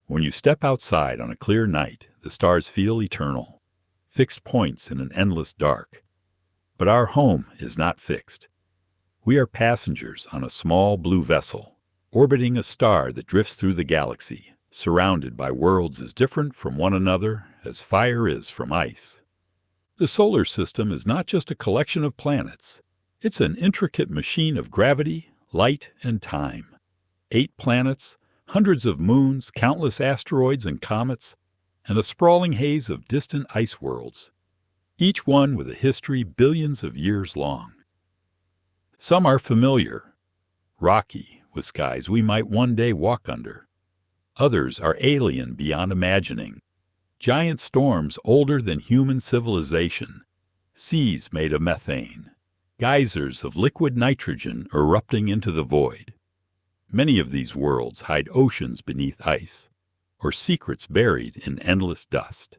When you step outside on a clear night, the stars feel eternal, fixed points in an endless dark. But our home is not fixed. We are passengers on a small blue vessel, orbiting a star that drifts through the galaxy, surrounded by worlds as different from one another as fire is from ice. The solar system is not just a collection of planets. It's an intricate machine of gravity, light, and time. 8 planets, hundreds of moons, countless asteroids and comets, and a sprawling haze of distant ice worlds, each one with a history billions of years long. Some are familiar, rocky, with skies we might one day walk under. Others are alien beyond imagining, giant storms older than human civilization, seas made of methane, geysers of liquid nitrogen erupting into the void. Many of these worlds hide oceans beneath ice, or secrets buried in endless dust.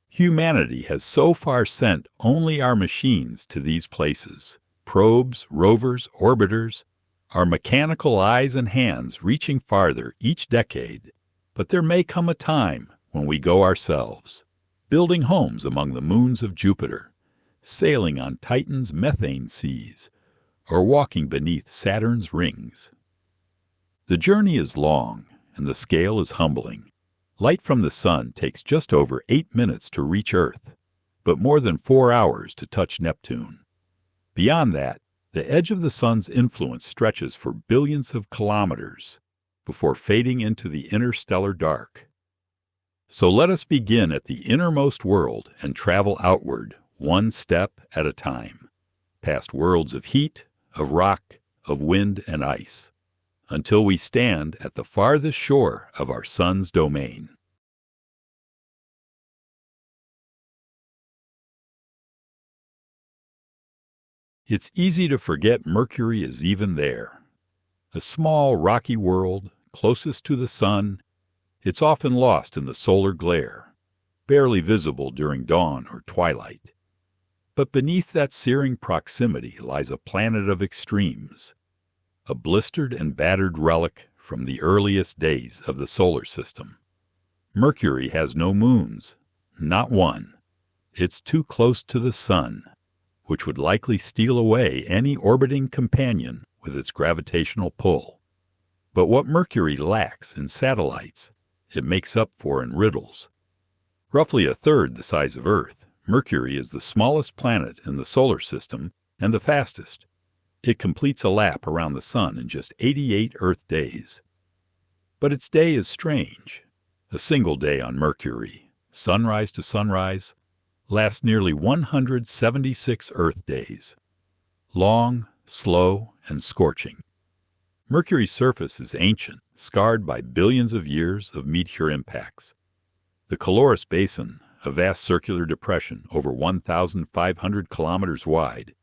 Humanity has so far sent only our machines to these places, probes, rovers, orbiters, our mechanical eyes and hands reaching farther each decade. But there may come a time when we go ourselves, building homes among the moons of Jupiter, sailing on Titan's methane seas, or walking beneath Saturn's rings. The journey is long, and the scale is humbling. Light from the sun takes just over 8 minutes to reach Earth, but more than 4 hours to touch Neptune. Beyond that, the edge of the sun's influence stretches for billions of kilometers before fading into the interstellar dark. So let us begin at the innermost world and travel outward, one step at a time, past worlds of heat, of rock, of wind and ice, until we stand at the farthest shore of our sun's domain. It's easy to forget Mercury is even there. A small, rocky world, closest to the sun, it's often lost in the solar glare, barely visible during dawn or twilight. But beneath that searing proximity lies a planet of extremes, a blistered and battered relic from the earliest days of the solar system. Mercury has no moons, not one. It's too close to the sun, which would likely steal away any orbiting companion with its gravitational pull. But what Mercury lacks in satellites, it makes up for in riddles. Roughly a third the size of Earth, Mercury is the smallest planet in the solar system and the fastest. It completes a lap around the sun in just 88 Earth days. But its day is strange. A single day on Mercury, sunrise to sunrise, lasts nearly 176 Earth days. Long, slow, and scorching. Mercury's surface is ancient, scarred by billions of years of meteor impacts. The Caloris Basin, a vast circular depression over 1,500 kilometers wide,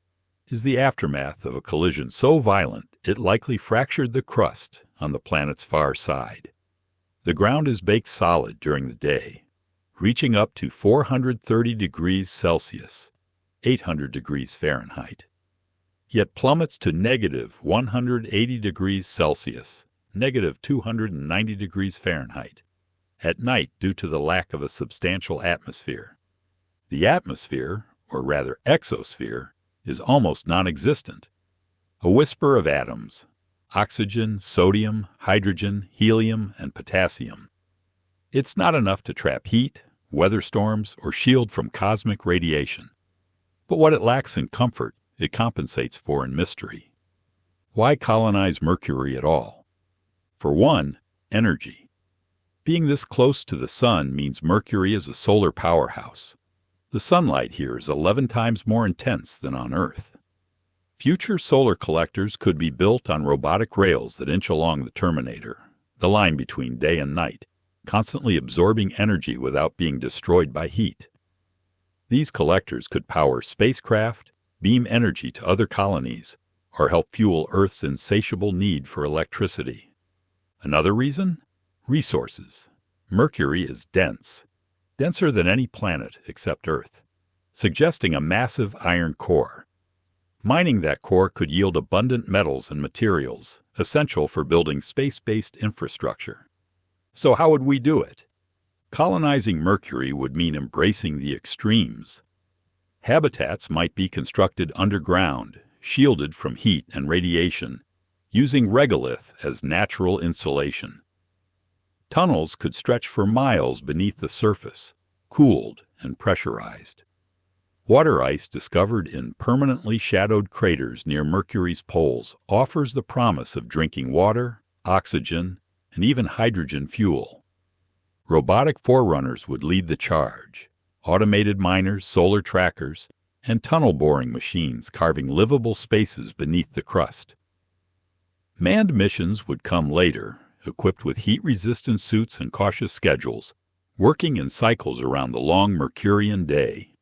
is the aftermath of a collision so violent it likely fractured the crust on the planet's far side. The ground is baked solid during the day, reaching up to 430 degrees Celsius, 800 degrees Fahrenheit, yet plummets to negative 180 degrees Celsius, negative 290 degrees Fahrenheit, at night due to the lack of a substantial atmosphere. The atmosphere, or rather exosphere, is almost non-existent. A whisper of atoms, oxygen, sodium, hydrogen, helium, and potassium. It's not enough to trap heat, weather storms, or shield from cosmic radiation. But what it lacks in comfort, it compensates for in mystery. Why colonize Mercury at all? For one, energy. Being this close to the sun means Mercury is a solar powerhouse. The sunlight here is 11 times more intense than on Earth. Future solar collectors could be built on robotic rails that inch along the terminator, the line between day and night, constantly absorbing energy without being destroyed by heat. These collectors could power spacecraft, beam energy to other colonies, or help fuel Earth's insatiable need for electricity. Another reason? Resources. Mercury is dense, denser than any planet except Earth, suggesting a massive iron core. Mining that core could yield abundant metals and materials, essential for building space-based infrastructure. So how would we do it? Colonizing Mercury would mean embracing the extremes. Habitats might be constructed underground, shielded from heat and radiation, using regolith as natural insulation. Tunnels could stretch for miles beneath the surface, cooled and pressurized. Water ice discovered in permanently shadowed craters near Mercury's poles offers the promise of drinking water, oxygen, and even hydrogen fuel. Robotic forerunners would lead the charge, automated miners, solar trackers, and tunnel boring machines carving livable spaces beneath the crust. Manned missions would come later, equipped with heat-resistant suits and cautious schedules, working in cycles around the long Mercurian day.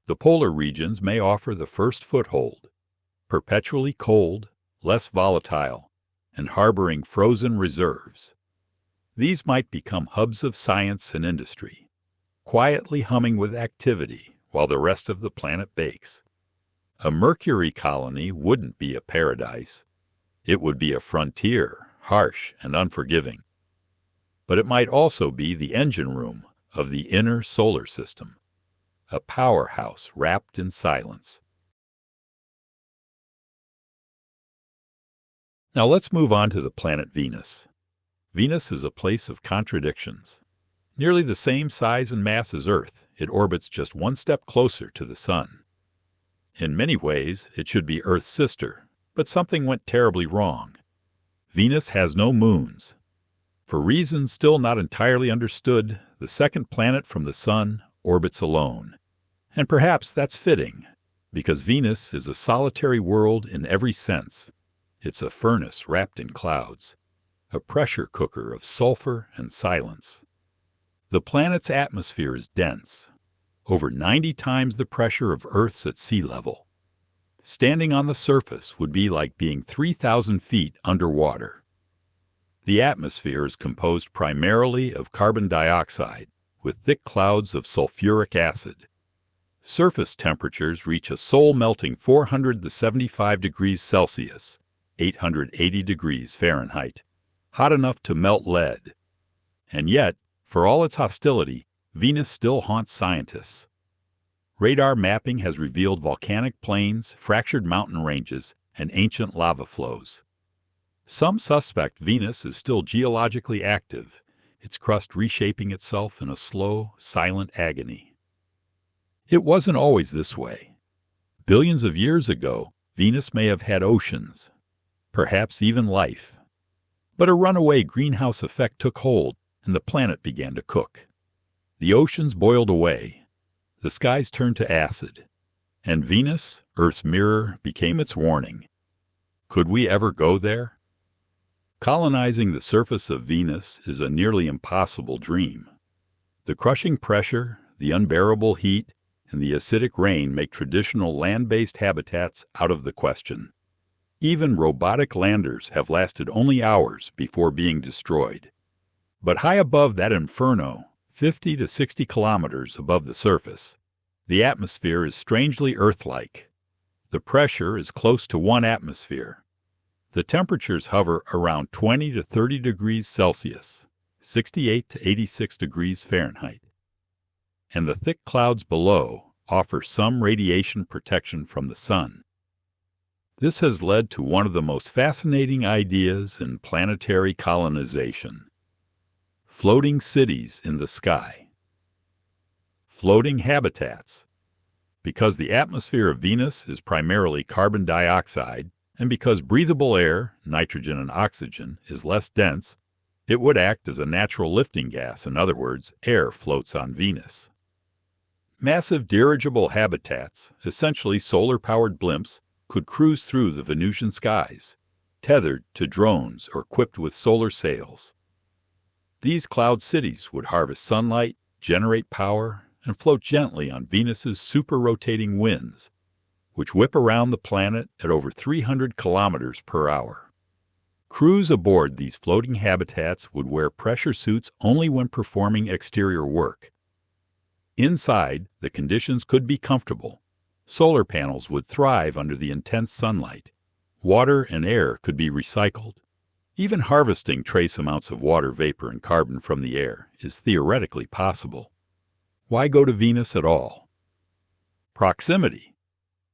The polar regions may offer the first foothold, perpetually cold, less volatile, and harboring frozen reserves. These might become hubs of science and industry, quietly humming with activity while the rest of the planet bakes. A Mercury colony wouldn't be a paradise. It would be a frontier, harsh and unforgiving. But it might also be the engine room of the inner solar system, a powerhouse wrapped in silence. Now let's move on to the planet Venus. Venus is a place of contradictions. Nearly the same size and mass as Earth, it orbits just one step closer to the Sun. In many ways, it should be Earth's sister, but something went terribly wrong. Venus has no moons. For reasons still not entirely understood, the second planet from the Sun orbits alone. And perhaps that's fitting, because Venus is a solitary world in every sense. It's a furnace wrapped in clouds, a pressure cooker of sulfur and silence. The planet's atmosphere is dense, over 90 times the pressure of Earth's at sea level. Standing on the surface would be like being 3,000 feet underwater. The atmosphere is composed primarily of carbon dioxide, with thick clouds of sulfuric acid. Surface temperatures reach a soul-melting 475 degrees Celsius, 880 degrees Fahrenheit, hot enough to melt lead. And yet, for all its hostility, Venus still haunts scientists. Radar mapping has revealed volcanic plains, fractured mountain ranges, and ancient lava flows. Some suspect Venus is still geologically active, its crust reshaping itself in a slow, silent agony. It wasn't always this way. Billions of years ago, Venus may have had oceans, perhaps even life. But a runaway greenhouse effect took hold, and the planet began to cook. The oceans boiled away, the skies turned to acid, and Venus, Earth's mirror, became its warning. Could we ever go there? Colonizing the surface of Venus is a nearly impossible dream. The crushing pressure, the unbearable heat, and the acidic rain make traditional land-based habitats out of the question. Even robotic landers have lasted only hours before being destroyed. But high above that inferno, 50 to 60 kilometers above the surface, the atmosphere is strangely Earth-like. The pressure is close to 1 atmosphere. The temperatures hover around 20 to 30 degrees Celsius, 68 to 86 degrees Fahrenheit. And the thick clouds below offer some radiation protection from the sun. This has led to one of the most fascinating ideas in planetary colonization: floating cities in the sky. Floating habitats. Because the atmosphere of Venus is primarily carbon dioxide, and because breathable air, nitrogen and oxygen, is less dense, it would act as a natural lifting gas. In other words, air floats on Venus. Massive dirigible habitats, essentially solar-powered blimps, could cruise through the Venusian skies, tethered to drones or equipped with solar sails. These cloud cities would harvest sunlight, generate power, and float gently on Venus's super-rotating winds, which whip around the planet at over 300 kilometers per hour. Crews aboard these floating habitats would wear pressure suits only when performing exterior work. Inside, the conditions could be comfortable. Solar panels would thrive under the intense sunlight. Water and air could be recycled. Even harvesting trace amounts of water vapor and carbon from the air is theoretically possible. Why go to Venus at all? Proximity.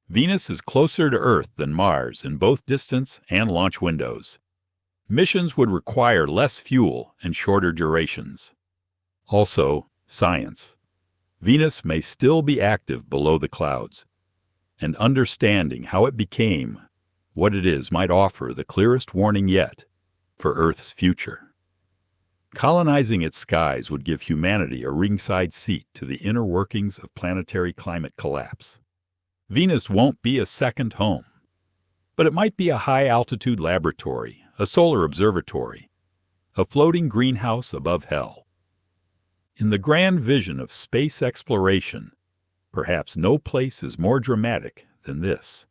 Venus is closer to Earth than Mars in both distance and launch windows. Missions would require less fuel and shorter durations. Also, science. Venus may still be active below the clouds, and understanding how it became what it is might offer the clearest warning yet for Earth's future. Colonizing its skies would give humanity a ringside seat to the inner workings of planetary climate collapse. Venus won't be a second home, but it might be a high-altitude laboratory, a solar observatory, a floating greenhouse above hell. In the grand vision of space exploration, perhaps no place is more dramatic than this: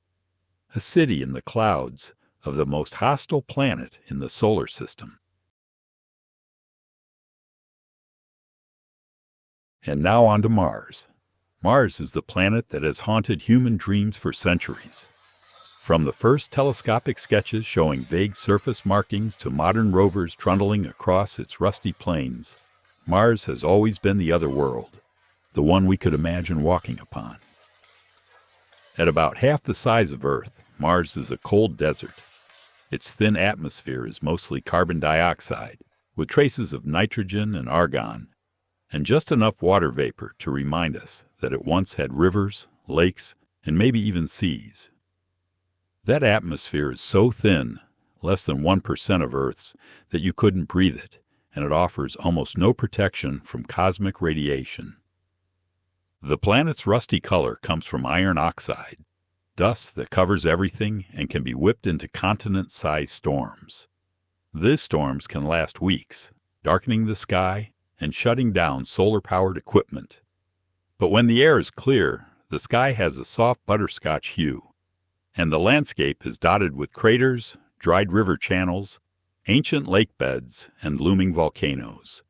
a city in the clouds of the most hostile planet in the solar system. And now on to Mars. Mars is the planet that has haunted human dreams for centuries. From the first telescopic sketches showing vague surface markings to modern rovers trundling across its rusty plains, Mars has always been the other world, the one we could imagine walking upon. At about half the size of Earth, Mars is a cold desert. Its thin atmosphere is mostly carbon dioxide, with traces of nitrogen and argon, and just enough water vapor to remind us that it once had rivers, lakes, and maybe even seas. That atmosphere is so thin, less than 1% of Earth's, that you couldn't breathe it, and it offers almost no protection from cosmic radiation. The planet's rusty color comes from iron oxide, dust that covers everything and can be whipped into continent-sized storms. These storms can last weeks, darkening the sky and shutting down solar-powered equipment. But when the air is clear, the sky has a soft butterscotch hue, and the landscape is dotted with craters, dried river channels, ancient lake beds, and looming volcanoes.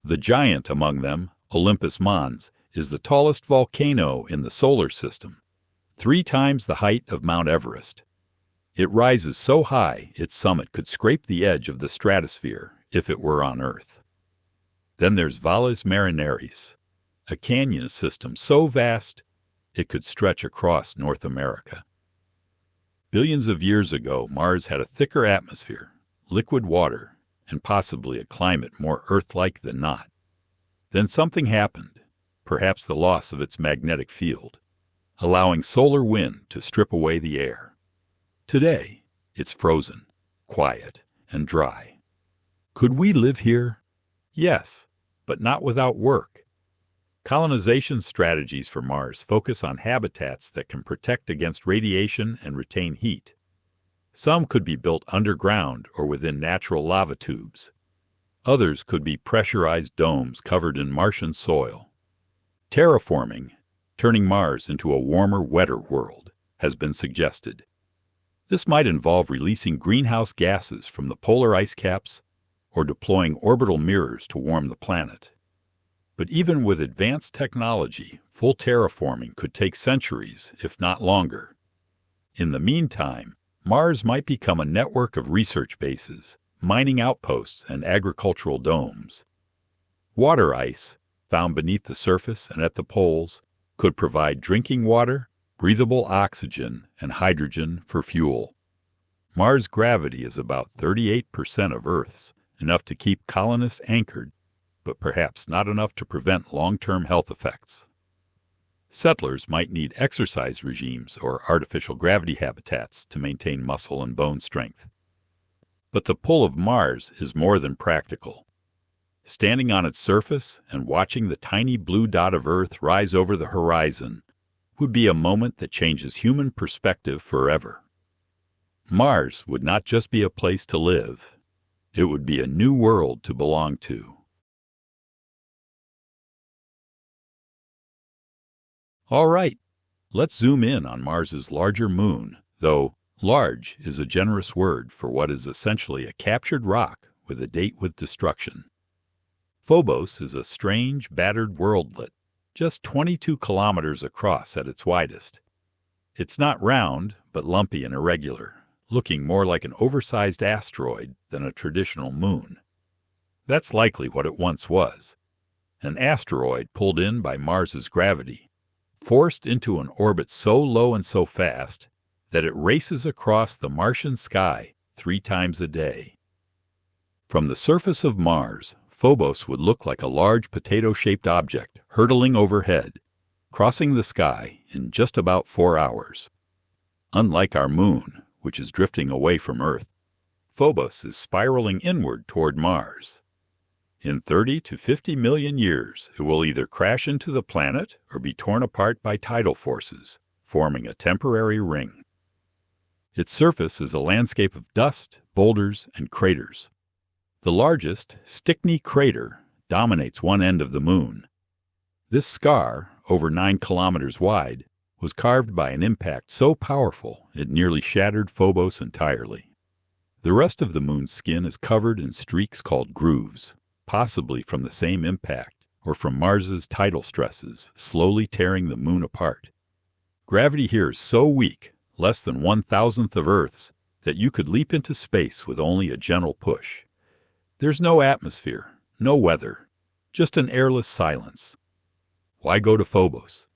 The giant among them, Olympus Mons, is the tallest volcano in the solar system, 3 times the height of Mount Everest. It rises so high its summit could scrape the edge of the stratosphere if it were on Earth. Then there's Valles Marineris, a canyon system so vast it could stretch across North America. Billions of years ago, Mars had a thicker atmosphere, liquid water, and possibly a climate more Earth-like than not. Then something happened, perhaps the loss of its magnetic field, allowing solar wind to strip away the air. Today, it's frozen, quiet, and dry. Could we live here? Yes, but not without work. Colonization strategies for Mars focus on habitats that can protect against radiation and retain heat. Some could be built underground or within natural lava tubes. Others could be pressurized domes covered in Martian soil. Terraforming, turning Mars into a warmer, wetter world, has been suggested. This might involve releasing greenhouse gases from the polar ice caps or deploying orbital mirrors to warm the planet. But even with advanced technology, full terraforming could take centuries, if not longer. In the meantime, Mars might become a network of research bases, mining outposts, and agricultural domes. Water ice, found beneath the surface and at the poles, could provide drinking water, breathable oxygen, and hydrogen for fuel. Mars' gravity is about 38% of Earth's, enough to keep colonists anchored, but perhaps not enough to prevent long-term health effects. Settlers might need exercise regimes or artificial gravity habitats to maintain muscle and bone strength. But the pull of Mars is more than practical. Standing on its surface and watching the tiny blue dot of Earth rise over the horizon would be a moment that changes human perspective forever. Mars would not just be a place to live. It would be a new world to belong to. All right, let's zoom in on Mars's larger moon, though large is a generous word for what is essentially a captured rock with a date with destruction. Phobos is a strange, battered worldlet, just 22 kilometers across at its widest. It's not round, but lumpy and irregular, looking more like an oversized asteroid than a traditional moon. That's likely what it once was. An asteroid pulled in by Mars's gravity, forced into an orbit so low and so fast that it races across the Martian sky 3 times a day. From the surface of Mars, Phobos would look like a large potato-shaped object hurtling overhead, crossing the sky in just about 4 hours. Unlike our moon, which is drifting away from Earth, Phobos is spiraling inward toward Mars. In 30 to 50 million years, it will either crash into the planet or be torn apart by tidal forces, forming a temporary ring. Its surface is a landscape of dust, boulders, and craters. The largest, Stickney crater, dominates one end of the moon. This scar, over 9 kilometers wide, was carved by an impact so powerful it nearly shattered Phobos entirely. The rest of the moon's skin is covered in streaks called grooves, possibly from the same impact or from Mars's tidal stresses slowly tearing the moon apart. Gravity here is so weak, less than 1,000th of Earth's, that you could leap into space with only a gentle push. There's no atmosphere, no weather, just an airless silence. Why go to Phobos?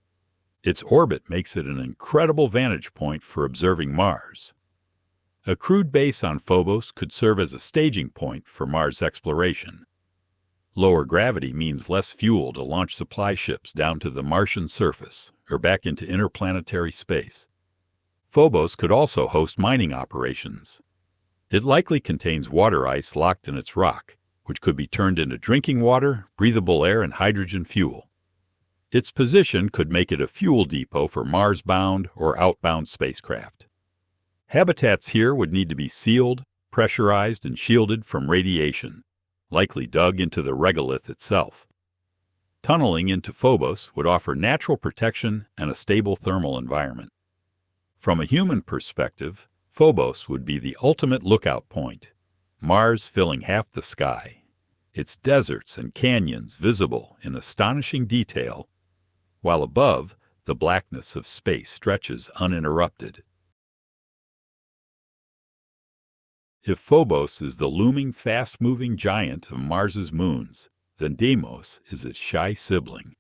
Its orbit makes it an incredible vantage point for observing Mars. A crewed base on Phobos could serve as a staging point for Mars exploration. Lower gravity means less fuel to launch supply ships down to the Martian surface or back into interplanetary space. Phobos could also host mining operations. It likely contains water ice locked in its rock, which could be turned into drinking water, breathable air, and hydrogen fuel. Its position could make it a fuel depot for Mars-bound or outbound spacecraft. Habitats here would need to be sealed, pressurized, and shielded from radiation, likely dug into the regolith itself. Tunneling into Phobos would offer natural protection and a stable thermal environment. From a human perspective, Phobos would be the ultimate lookout point, Mars filling half the sky, its deserts and canyons visible in astonishing detail, while above, the blackness of space stretches uninterrupted. If Phobos is the looming, fast-moving giant of Mars's moons, then Deimos is its shy sibling.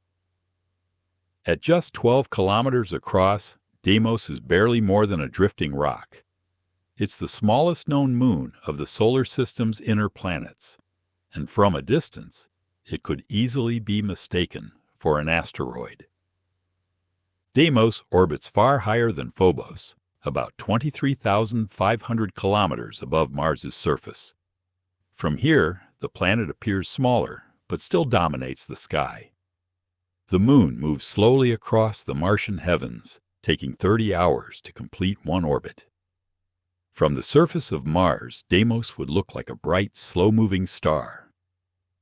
At just 12 kilometers across, Deimos is barely more than a drifting rock. It's the smallest known moon of the solar system's inner planets, and from a distance, it could easily be mistaken for an asteroid. Deimos orbits far higher than Phobos, about 23,500 kilometers above Mars's surface. From here, the planet appears smaller, but still dominates the sky. The moon moves slowly across the Martian heavens, taking 30 hours to complete one orbit. From the surface of Mars, Deimos would look like a bright, slow-moving star.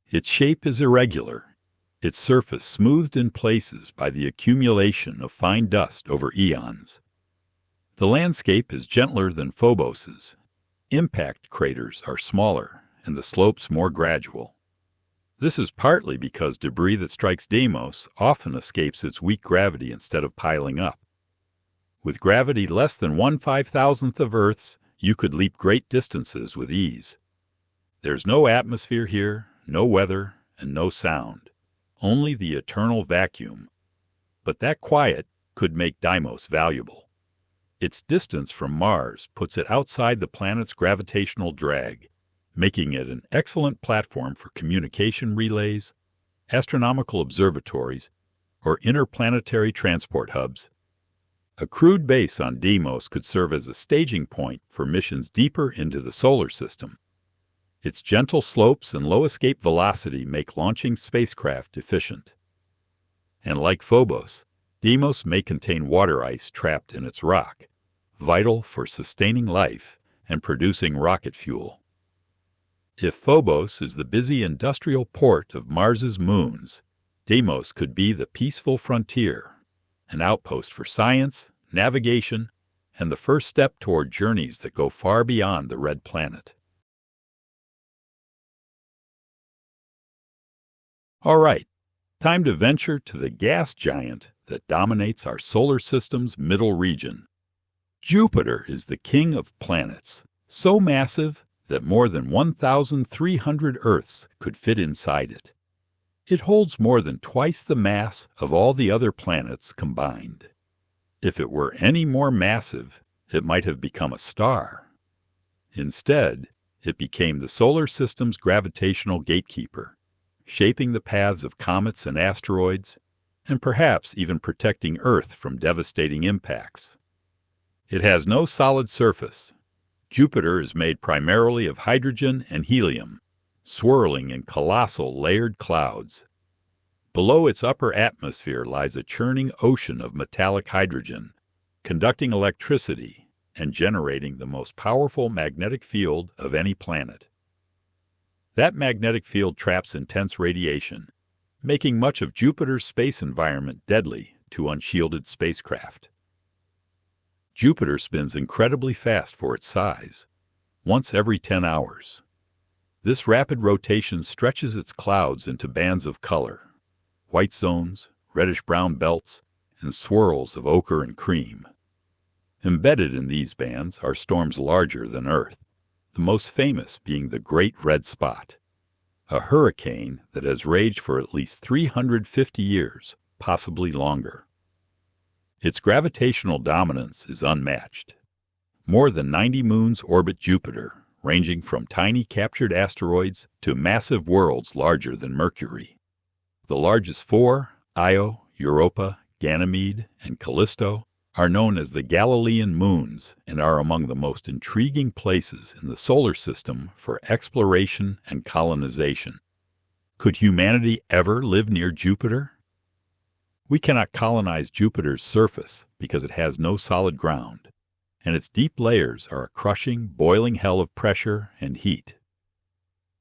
Its shape is irregular, its surface smoothed in places by the accumulation of fine dust over eons. The landscape is gentler than Phobos's. Impact craters are smaller, and the slopes more gradual. This is partly because debris that strikes Deimos often escapes its weak gravity instead of piling up. With gravity less than 1/5000th of Earth's, you could leap great distances with ease. There's no atmosphere here, no weather, and no sound. Only the eternal vacuum. But that quiet could make Deimos valuable. Its distance from Mars puts it outside the planet's gravitational drag, making it an excellent platform for communication relays, astronomical observatories, or interplanetary transport hubs. A crewed base on Deimos could serve as a staging point for missions deeper into the solar system. Its gentle slopes and low escape velocity make launching spacecraft efficient. And like Phobos, Deimos may contain water ice trapped in its rock, vital for sustaining life and producing rocket fuel. If Phobos is the busy industrial port of Mars's moons, Deimos could be the peaceful frontier, an outpost for science, navigation, and the first step toward journeys that go far beyond the red planet. All right, time to venture to the gas giant that dominates our solar system's middle region. Jupiter is the king of planets, so massive that more than 1,300 Earths could fit inside it. It holds more than twice the mass of all the other planets combined. If it were any more massive, it might have become a star. Instead, it became the solar system's gravitational gatekeeper, shaping the paths of comets and asteroids, and perhaps even protecting Earth from devastating impacts. It has no solid surface. Jupiter is made primarily of hydrogen and helium, swirling in colossal layered clouds. Below its upper atmosphere lies a churning ocean of metallic hydrogen, conducting electricity and generating the most powerful magnetic field of any planet. That magnetic field traps intense radiation, making much of Jupiter's space environment deadly to unshielded spacecraft. Jupiter spins incredibly fast for its size, once every 10 hours. This rapid rotation stretches its clouds into bands of color, white zones, reddish-brown belts, and swirls of ochre and cream. Embedded in these bands are storms larger than Earth, the most famous being the Great Red Spot, a hurricane that has raged for at least 350 years, possibly longer. Its gravitational dominance is unmatched. More than 90 moons orbit Jupiter, ranging from tiny captured asteroids to massive worlds larger than Mercury. The largest four, Io, Europa, Ganymede, and Callisto, are known as the Galilean moons and are among the most intriguing places in the solar system for exploration and colonization. Could humanity ever live near Jupiter? We cannot colonize Jupiter's surface because it has no solid ground, and its deep layers are a crushing, boiling hell of pressure and heat.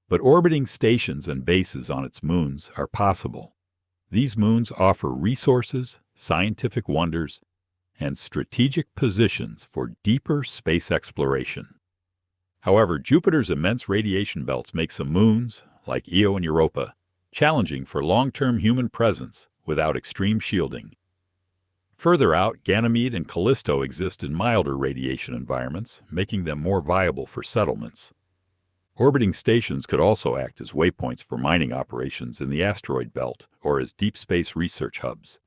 But orbiting stations and bases on its moons are possible. These moons offer resources, scientific wonders, and strategic positions for deeper space exploration. However, Jupiter's immense radiation belts make some moons, like Io and Europa, challenging for long-term human presence without extreme shielding. Further out, Ganymede and Callisto exist in milder radiation environments, making them more viable for settlements. Orbiting stations could also act as waypoints for mining operations in the asteroid belt or as deep space research hubs.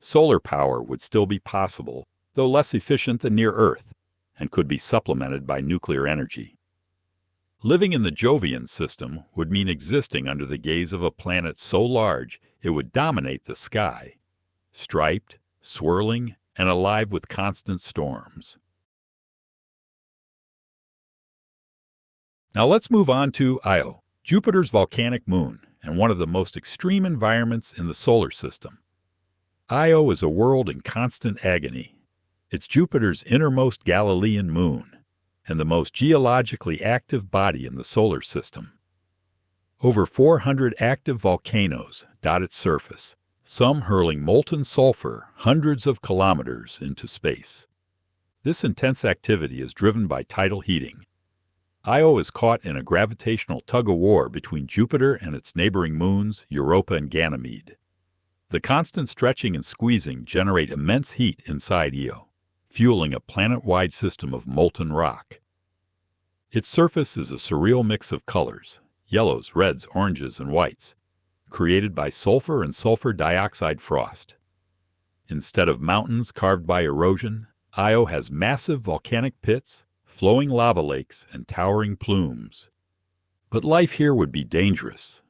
Solar power would still be possible, though less efficient than near Earth, and could be supplemented by nuclear energy. Living in the Jovian system would mean existing under the gaze of a planet so large it would dominate the sky, striped, swirling, and alive with constant storms. Now let's move on to Io, Jupiter's volcanic moon, and one of the most extreme environments in the solar system. Io is a world in constant agony. It's Jupiter's innermost Galilean moon, and the most geologically active body in the solar system. Over 400 active volcanoes dot its surface, some hurling molten sulfur hundreds of kilometers into space. This intense activity is driven by tidal heating. Io is caught in a gravitational tug-of-war between Jupiter and its neighboring moons, Europa and Ganymede. The constant stretching and squeezing generate immense heat inside Io, fueling a planet-wide system of molten rock. Its surface is a surreal mix of colors, yellows, reds, oranges, and whites, created by sulfur and sulfur dioxide frost. Instead of mountains carved by erosion, Io has massive volcanic pits, flowing lava lakes, and towering plumes. But life here would be dangerous.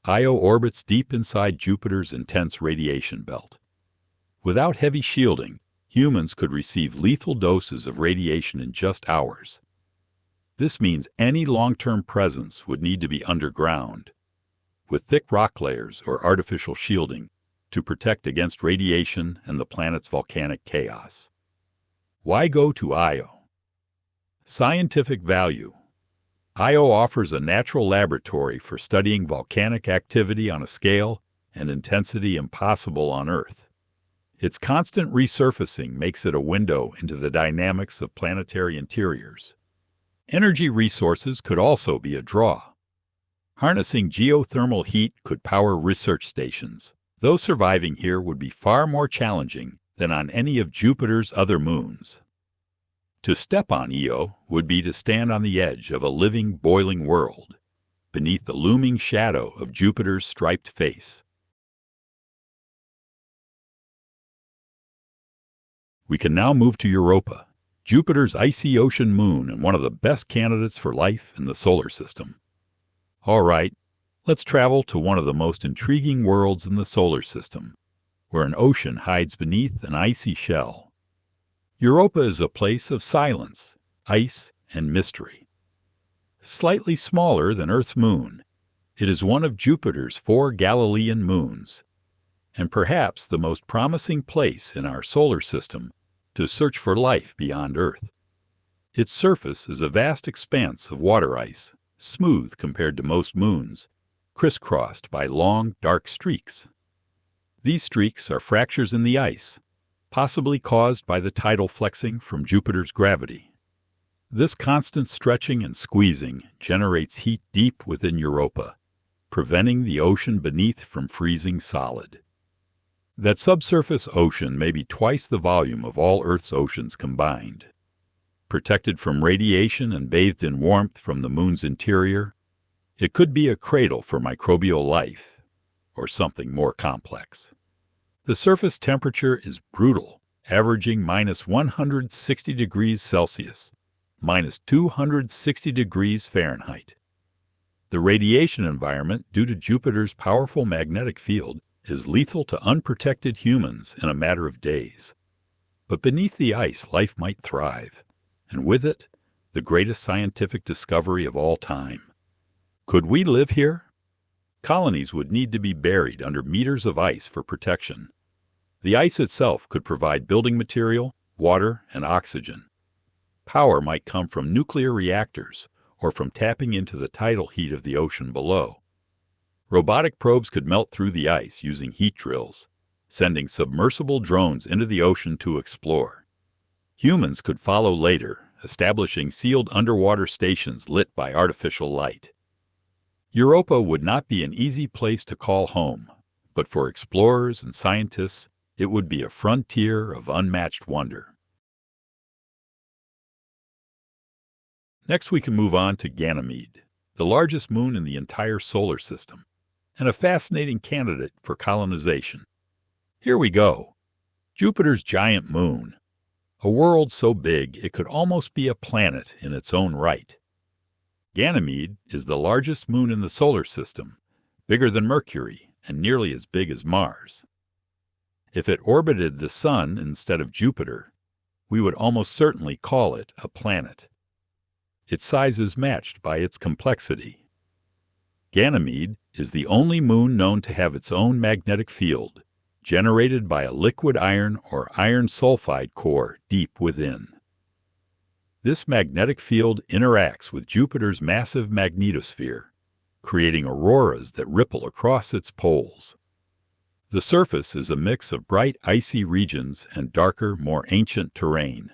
Io orbits deep inside Jupiter's intense radiation belt. Without heavy shielding, humans could receive lethal doses of radiation in just hours. This means any long-term presence would need to be underground, with thick rock layers or artificial shielding to protect against radiation and the planet's volcanic chaos. Why go to Io? Scientific value. Io offers a natural laboratory for studying volcanic activity on a scale and intensity impossible on Earth. Its constant resurfacing makes it a window into the dynamics of planetary interiors. Energy resources could also be a draw. Harnessing geothermal heat could power research stations, though surviving here would be far more challenging than on any of Jupiter's other moons. To step on Io would be to stand on the edge of a living, boiling world, beneath the looming shadow of Jupiter's striped face. We can now move to Europa, Jupiter's icy ocean moon and one of the best candidates for life in the solar system. All right, let's travel to one of the most intriguing worlds in the solar system, where an ocean hides beneath an icy shell. Europa is a place of silence, ice, and mystery. Slightly smaller than Earth's moon, it is one of Jupiter's 4 Galilean moons, and perhaps the most promising place in our solar system to search for life beyond Earth. Its surface is a vast expanse of water ice, smooth compared to most moons, crisscrossed by long, dark streaks. These streaks are fractures in the ice, possibly caused by the tidal flexing from Jupiter's gravity. This constant stretching and squeezing generates heat deep within Europa, preventing the ocean beneath from freezing solid. That subsurface ocean may be twice the volume of all Earth's oceans combined. Protected from radiation and bathed in warmth from the moon's interior, it could be a cradle for microbial life, or something more complex. The surface temperature is brutal, averaging minus 160 degrees Celsius, minus 260 degrees Fahrenheit. The radiation environment, due to Jupiter's powerful magnetic field, is lethal to unprotected humans in a matter of days. But beneath the ice, life might thrive, and with it, the greatest scientific discovery of all time. Could we live here? Colonies would need to be buried under meters of ice for protection. The ice itself could provide building material, water, and oxygen. Power might come from nuclear reactors or from tapping into the tidal heat of the ocean below. Robotic probes could melt through the ice using heat drills, sending submersible drones into the ocean to explore. Humans could follow later, establishing sealed underwater stations lit by artificial light. Europa would not be an easy place to call home, but for explorers and scientists, it would be a frontier of unmatched wonder. Next, we can move on to Ganymede, the largest moon in the entire solar system, and a fascinating candidate for colonization. Here we go. Jupiter's giant moon, a world so big it could almost be a planet in its own right. Ganymede is the largest moon in the solar system, bigger than Mercury and nearly as big as Mars. If it orbited the Sun instead of Jupiter, we would almost certainly call it a planet. Its size is matched by its complexity. Ganymede is the only moon known to have its own magnetic field, generated by a liquid iron or iron sulfide core deep within. This magnetic field interacts with Jupiter's massive magnetosphere, creating auroras that ripple across its poles. The surface is a mix of bright icy regions and darker, more ancient terrain.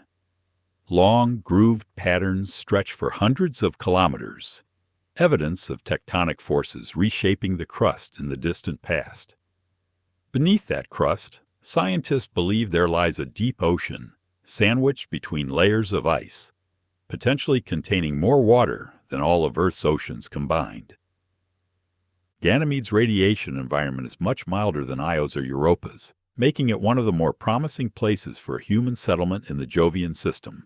Long, grooved patterns stretch for hundreds of kilometers, evidence of tectonic forces reshaping the crust in the distant past. Beneath that crust, scientists believe there lies a deep ocean, sandwiched between layers of ice, potentially containing more water than all of Earth's oceans combined. Ganymede's radiation environment is much milder than Io's or Europa's, making it one of the more promising places for a human settlement in the Jovian system.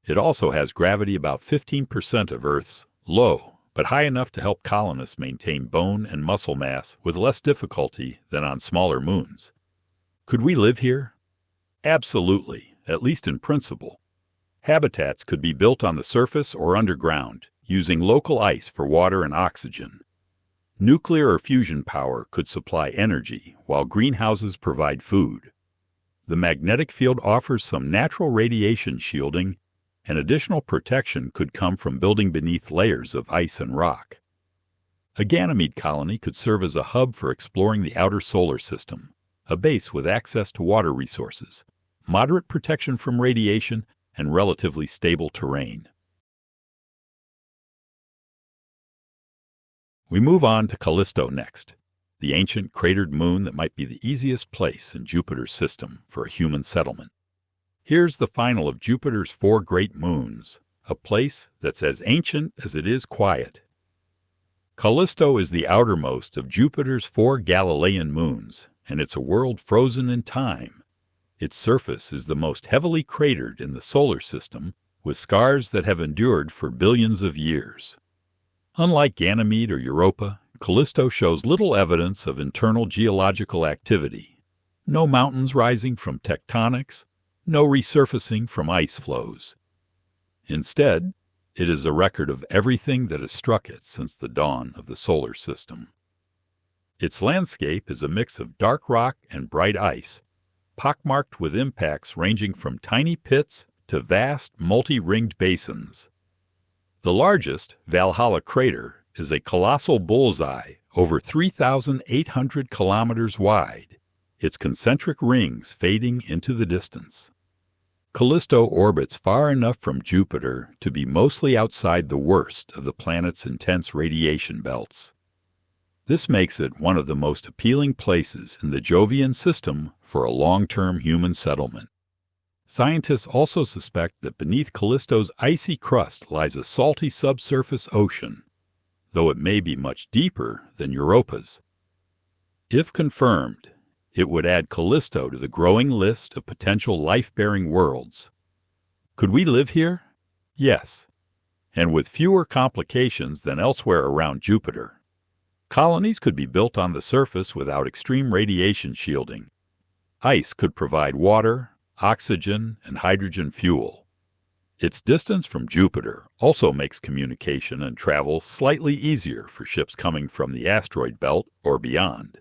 It also has gravity about 15% of Earth's, low, but high enough to help colonists maintain bone and muscle mass with less difficulty than on smaller moons. Could we live here? Absolutely, at least in principle. Habitats could be built on the surface or underground, using local ice for water and oxygen. Nuclear or fusion power could supply energy, while greenhouses provide food. The magnetic field offers some natural radiation shielding, and additional protection could come from building beneath layers of ice and rock. A Ganymede colony could serve as a hub for exploring the outer solar system, a base with access to water resources, moderate protection from radiation, and relatively stable terrain. We move on to Callisto next, the ancient cratered moon that might be the easiest place in Jupiter's system for a human settlement. Here's the final of Jupiter's 4 great moons, a place that's as ancient as it is quiet. Callisto is the outermost of Jupiter's 4 Galilean moons, and it's a world frozen in time. Its surface is the most heavily cratered in the solar system, with scars that have endured for billions of years. Unlike Ganymede or Europa, Callisto shows little evidence of internal geological activity. No mountains rising from tectonics, no resurfacing from ice flows. Instead, it is a record of everything that has struck it since the dawn of the solar system. Its landscape is a mix of dark rock and bright ice, pockmarked with impacts ranging from tiny pits to vast, multi-ringed basins. The largest, Valhalla Crater, is a colossal bullseye over 3,800 kilometers wide, its concentric rings fading into the distance. Callisto orbits far enough from Jupiter to be mostly outside the worst of the planet's intense radiation belts. This makes it one of the most appealing places in the Jovian system for a long-term human settlement. Scientists also suspect that beneath Callisto's icy crust lies a salty subsurface ocean, though it may be much deeper than Europa's. If confirmed, it would add Callisto to the growing list of potential life-bearing worlds. Could we live here? Yes, and with fewer complications than elsewhere around Jupiter. Colonies could be built on the surface without extreme radiation shielding. Ice could provide water, oxygen, and hydrogen fuel. Its distance from Jupiter also makes communication and travel slightly easier for ships coming from the asteroid belt or beyond.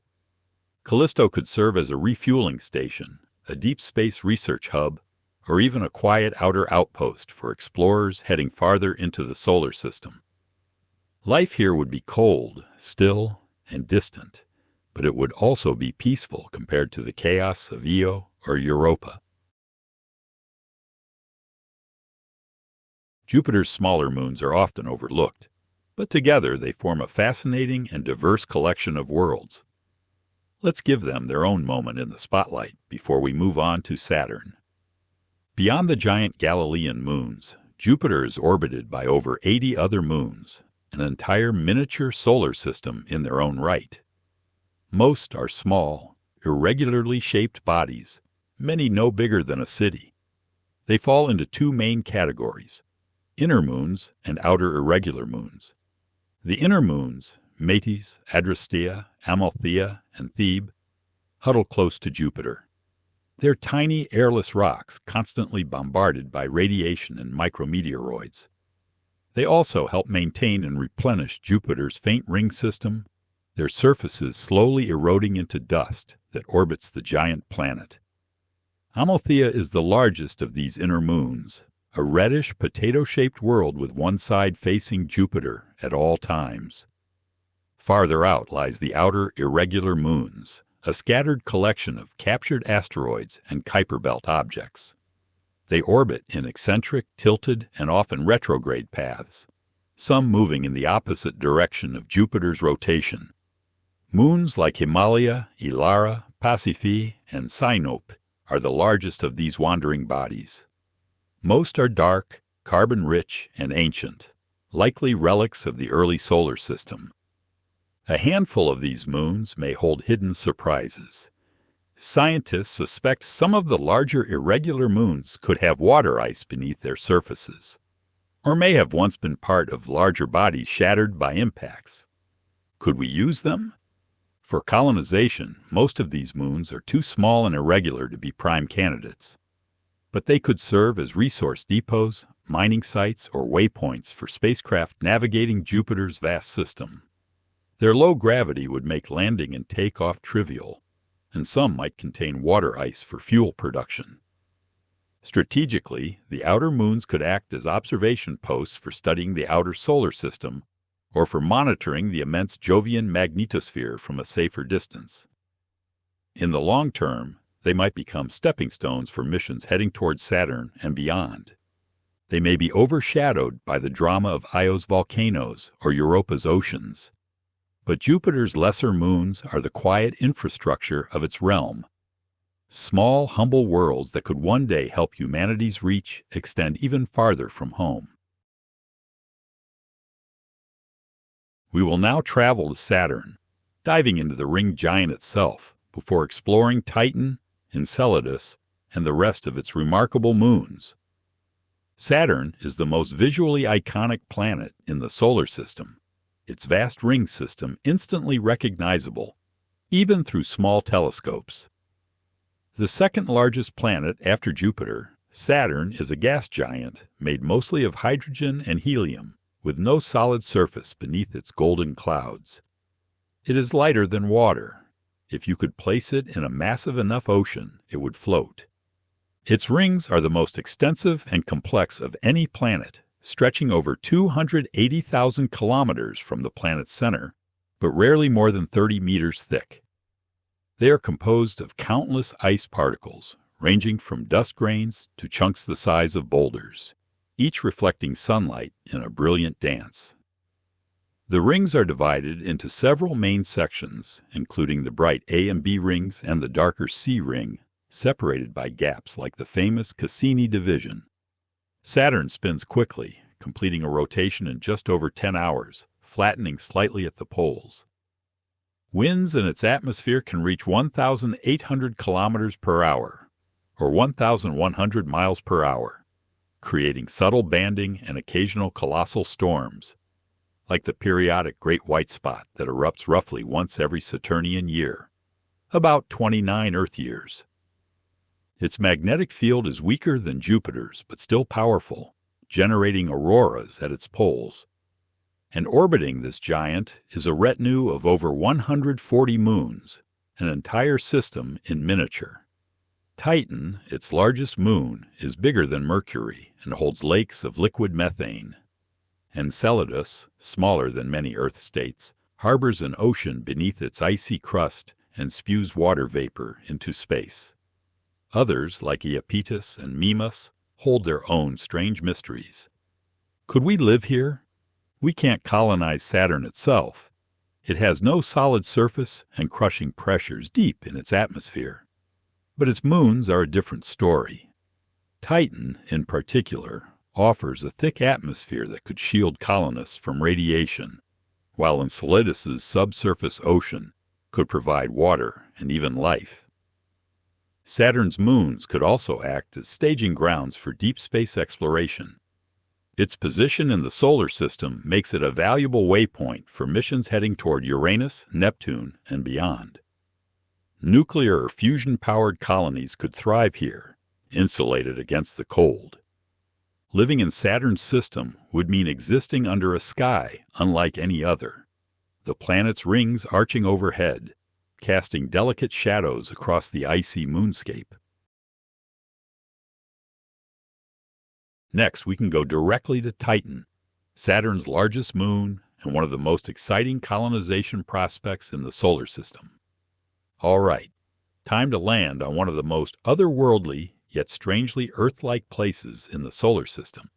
Callisto could serve as a refueling station, a deep space research hub, or even a quiet outer outpost for explorers heading farther into the solar system. Life here would be cold, still, and distant, but it would also be peaceful compared to the chaos of Io or Europa. Jupiter's smaller moons are often overlooked, but together they form a fascinating and diverse collection of worlds. Let's give them their own moment in the spotlight before we move on to Saturn. Beyond the giant Galilean moons, Jupiter is orbited by over 80 other moons, an entire miniature solar system in their own right. Most are small, irregularly shaped bodies, many no bigger than a city. They fall into 2 main categories: inner moons and outer irregular moons. The inner moons, Metis, Adrastea, Amalthea, and Thebe, huddle close to Jupiter. They're tiny airless rocks constantly bombarded by radiation and micrometeoroids. They also help maintain and replenish Jupiter's faint ring system, their surfaces slowly eroding into dust that orbits the giant planet. Amalthea is the largest of these inner moons, a reddish, potato-shaped world with one side facing Jupiter at all times. Farther out lies the outer irregular moons, a scattered collection of captured asteroids and Kuiper Belt objects. They orbit in eccentric, tilted, and often retrograde paths, some moving in the opposite direction of Jupiter's rotation. Moons like Himalaya, Ilara, Pasiphae, and Sinope are the largest of these wandering bodies. Most are dark, carbon-rich, and ancient, likely relics of the early solar system. A handful of these moons may hold hidden surprises. Scientists suspect some of the larger irregular moons could have water ice beneath their surfaces, or may have once been part of larger bodies shattered by impacts. Could we use them? For colonization, most of these moons are too small and irregular to be prime candidates, but they could serve as resource depots, mining sites, or waypoints for spacecraft navigating Jupiter's vast system. Their low gravity would make landing and takeoff trivial, and some might contain water ice for fuel production. Strategically, the outer moons could act as observation posts for studying the outer solar system or for monitoring the immense Jovian magnetosphere from a safer distance. In the long term, they might become stepping stones for missions heading towards Saturn and beyond. They may be overshadowed by the drama of Io's volcanoes or Europa's oceans. But Jupiter's lesser moons are the quiet infrastructure of its realm. Small, humble worlds that could one day help humanity's reach extend even farther from home. We will now travel to Saturn, diving into the ring giant itself before exploring Triton, Enceladus, and the rest of its remarkable moons. Saturn is the most visually iconic planet in the solar system, its vast ring system instantly recognizable, even through small telescopes. The second largest planet after Jupiter, Saturn is a gas giant made mostly of hydrogen and helium, with no solid surface beneath its golden clouds. It is lighter than water. If you could place it in a massive enough ocean, it would float. Its rings are the most extensive and complex of any planet, stretching over 280,000 kilometers from the planet's center, but rarely more than 30 meters thick. They are composed of countless ice particles, ranging from dust grains to chunks the size of boulders, each reflecting sunlight in a brilliant dance. The rings are divided into several main sections, including the bright A and B rings and the darker C ring, separated by gaps like the famous Cassini division. Saturn spins quickly, completing a rotation in just over 10 hours, flattening slightly at the poles. Winds in its atmosphere can reach 1,800 kilometers per hour, or 1,100 miles per hour, creating subtle banding and occasional colossal storms, like the periodic Great White Spot that erupts roughly once every Saturnian year, about 29 Earth years. Its magnetic field is weaker than Jupiter's, but still powerful, generating auroras at its poles. And orbiting this giant is a retinue of over 140 moons, an entire system in miniature. Triton, its largest moon, is bigger than Mercury and holds lakes of liquid methane. Enceladus, smaller than many Earth states, harbors an ocean beneath its icy crust and spews water vapor into space. Others, like Iapetus and Mimas, hold their own strange mysteries. Could we live here? We can't colonize Saturn itself. It has no solid surface and crushing pressures deep in its atmosphere. But its moons are a different story. Triton, in particular, offers a thick atmosphere that could shield colonists from radiation, while Enceladus's subsurface ocean could provide water and even life. Saturn's moons could also act as staging grounds for deep space exploration. Its position in the solar system makes it a valuable waypoint for missions heading toward Uranus, Neptune, and beyond. Nuclear or fusion-powered colonies could thrive here, insulated against the cold. Living in Saturn's system would mean existing under a sky unlike any other, the planet's rings arching overhead, casting delicate shadows across the icy moonscape. Next, we can go directly to Triton, Saturn's largest moon and one of the most exciting colonization prospects in the solar system. All right, time to land on one of the most otherworldly yet strangely Earth-like places in the solar system.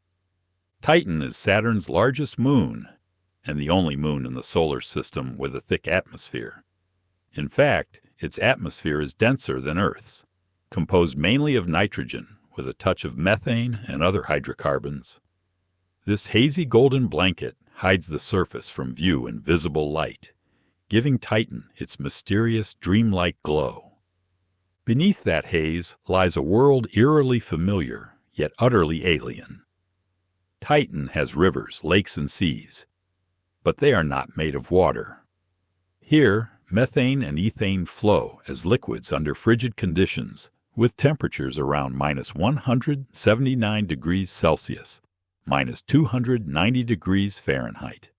Triton is Saturn's largest moon, and the only moon in the solar system with a thick atmosphere. In fact, its atmosphere is denser than Earth's, composed mainly of nitrogen, with a touch of methane and other hydrocarbons. This hazy golden blanket hides the surface from view in visible light, giving Triton its mysterious, dreamlike glow. Beneath that haze lies a world eerily familiar, yet utterly alien. Triton has rivers, lakes, and seas, but they are not made of water. Here, methane and ethane flow as liquids under frigid conditions, with temperatures around minus 179 degrees Celsius, minus 290 degrees Fahrenheit.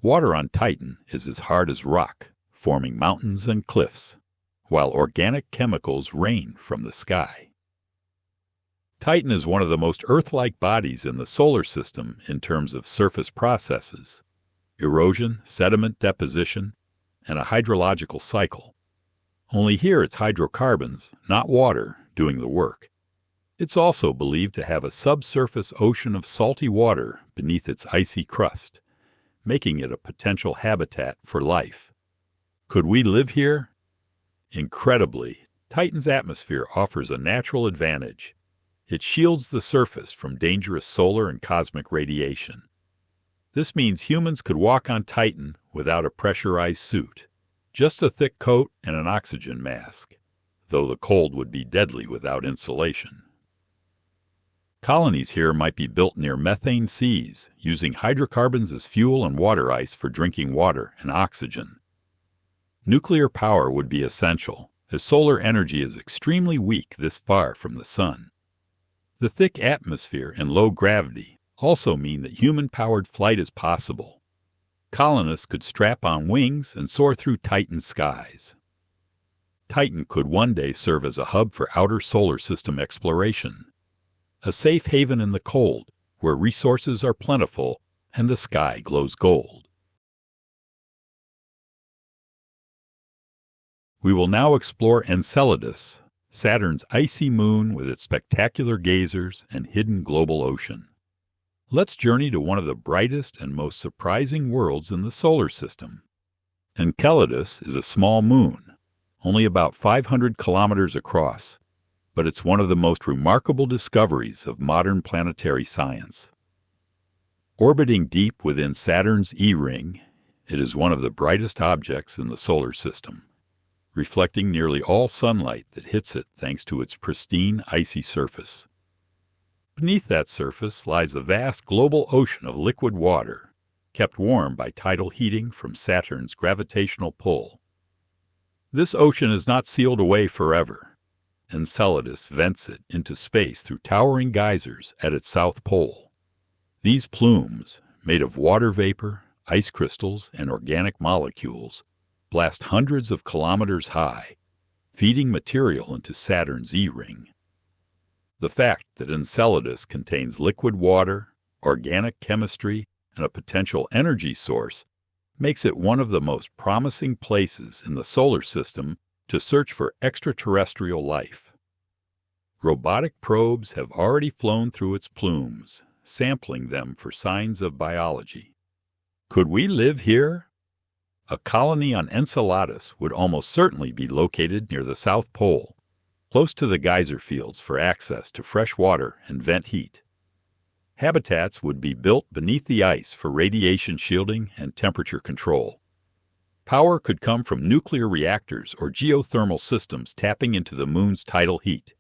Water on Triton is as hard as rock, forming mountains and cliffs, while organic chemicals rain from the sky. Triton is one of the most Earth-like bodies in the solar system in terms of surface processes, erosion, sediment deposition, and a hydrological cycle. Only here it's hydrocarbons, not water, doing the work. It's also believed to have a subsurface ocean of salty water beneath its icy crust, making it a potential habitat for life. Could we live here? Incredibly, Titan's atmosphere offers a natural advantage. It shields the surface from dangerous solar and cosmic radiation. This means humans could walk on Titan without a pressurized suit, just a thick coat and an oxygen mask, though the cold would be deadly without insulation. Colonies here might be built near methane seas, using hydrocarbons as fuel and water ice for drinking water and oxygen. Nuclear power would be essential, as solar energy is extremely weak this far from the sun. The thick atmosphere and low gravity also mean that human-powered flight is possible. Colonists could strap on wings and soar through Titan skies. Titan could one day serve as a hub for outer solar system exploration, a safe haven in the cold where resources are plentiful and the sky glows gold. We will now explore Enceladus, Saturn's icy moon with its spectacular geysers and hidden global ocean. Let's journey to one of the brightest and most surprising worlds in the solar system. Enceladus is a small moon, only about 500 kilometers across, but it's one of the most remarkable discoveries of modern planetary science. Orbiting deep within Saturn's E-ring, it is one of the brightest objects in the solar system, reflecting nearly all sunlight that hits it thanks to its pristine, icy surface. Beneath that surface lies a vast global ocean of liquid water, kept warm by tidal heating from Saturn's gravitational pull. This ocean is not sealed away forever. Enceladus vents it into space through towering geysers at its south pole. These plumes, made of water vapor, ice crystals, and organic molecules, blast hundreds of kilometers high, feeding material into Saturn's E-ring. The fact that Enceladus contains liquid water, organic chemistry, and a potential energy source makes it one of the most promising places in the solar system to search for extraterrestrial life. Robotic probes have already flown through its plumes, sampling them for signs of biology. Could we live here? A colony on Enceladus would almost certainly be located near the South Pole, close to the geyser fields for access to fresh water and vent heat. Habitats would be built beneath the ice for radiation shielding and temperature control. Power could come from nuclear reactors or geothermal systems tapping into the moon's tidal heat.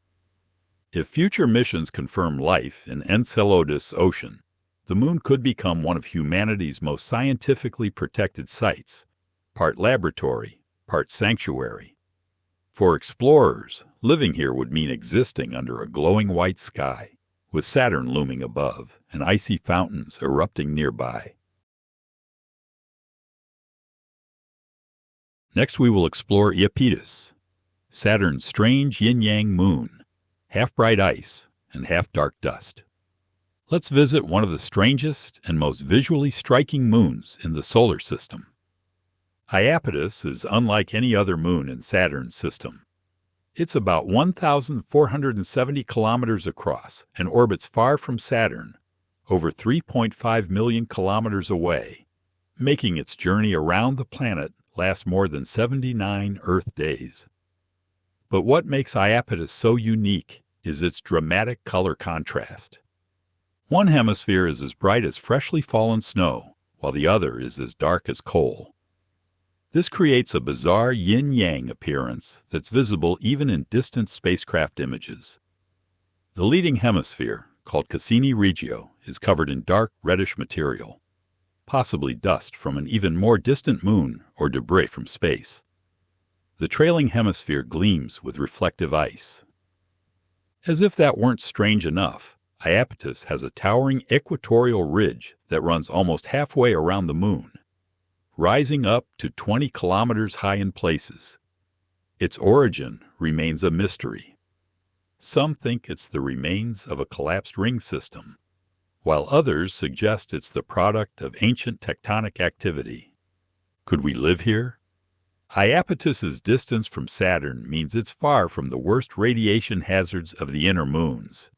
If future missions confirm life in Enceladus Ocean, the moon could become one of humanity's most scientifically protected sites, part laboratory, part sanctuary. For explorers, living here would mean existing under a glowing white sky, with Saturn looming above and icy fountains erupting nearby. Next we will explore Iapetus, Saturn's strange yin-yang moon, half bright ice and half dark dust. Let's visit one of the strangest and most visually striking moons in the solar system. Iapetus is unlike any other moon in Saturn's system. It's about 1,470 kilometers across and orbits far from Saturn, over 3.5 million kilometers away, making its journey around the planet last more than 79 Earth days. But what makes Iapetus so unique is its dramatic color contrast. One hemisphere is as bright as freshly fallen snow, while the other is as dark as coal. This creates a bizarre yin-yang appearance that's visible even in distant spacecraft images. The leading hemisphere, called Cassini Regio, is covered in dark reddish material, possibly dust from an even more distant moon or debris from space. The trailing hemisphere gleams with reflective ice. As if that weren't strange enough, Iapetus has a towering equatorial ridge that runs almost halfway around the moon, rising up to 20 kilometers high in places. Its origin remains a mystery. Some think it's the remains of a collapsed ring system, while others suggest it's the product of ancient tectonic activity. Could we live here? Iapetus's distance from Saturn means it's far from the worst radiation hazards of the inner moons.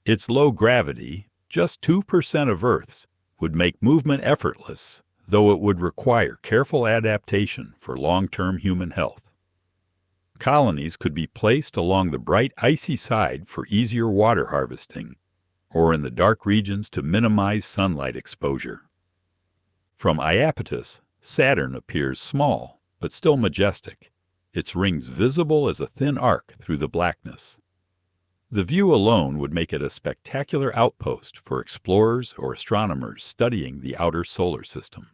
Its low gravity, just 2% of Earth's, would make movement effortless, though it would require careful adaptation for long-term human health. Colonies could be placed along the bright icy side for easier water harvesting, or in the dark regions to minimize sunlight exposure. From Iapetus, Saturn appears small, but still majestic, its rings visible as a thin arc through the blackness. The view alone would make it a spectacular outpost for explorers or astronomers studying the outer solar system.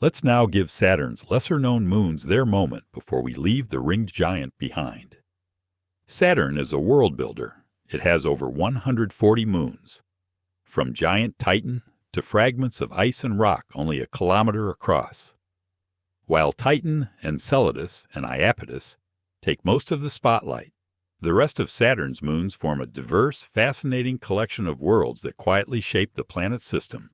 Let's now give Saturn's lesser-known moons their moment before we leave the ringed giant behind. Saturn is a world builder. It has over 140 moons, from giant Triton to fragments of ice and rock only a kilometer across. While Triton, Enceladus, and Iapetus take most of the spotlight, the rest of Saturn's moons form a diverse, fascinating collection of worlds that quietly shape the planet system.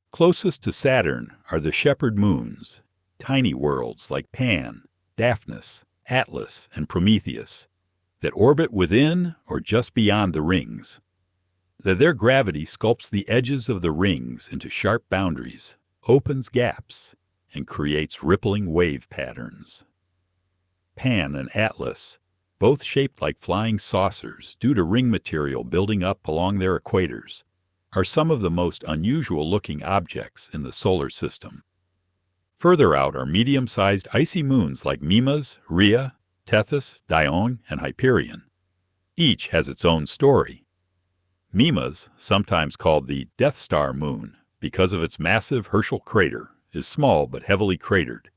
Closest to Saturn are the shepherd moons, tiny worlds like Pan, Daphnis, Atlas, and Prometheus, that orbit within or just beyond the rings. Their gravity sculpts the edges of the rings into sharp boundaries, opens gaps, and creates rippling wave patterns. Pan and Atlas, both shaped like flying saucers due to ring material building up along their equators, are some of the most unusual-looking objects in the solar system. Further out are medium-sized icy moons like Mimas, Rhea, Tethys, Dione, and Hyperion. Each has its own story. Mimas, sometimes called the Death Star moon because of its massive Herschel crater, is small but heavily cratered.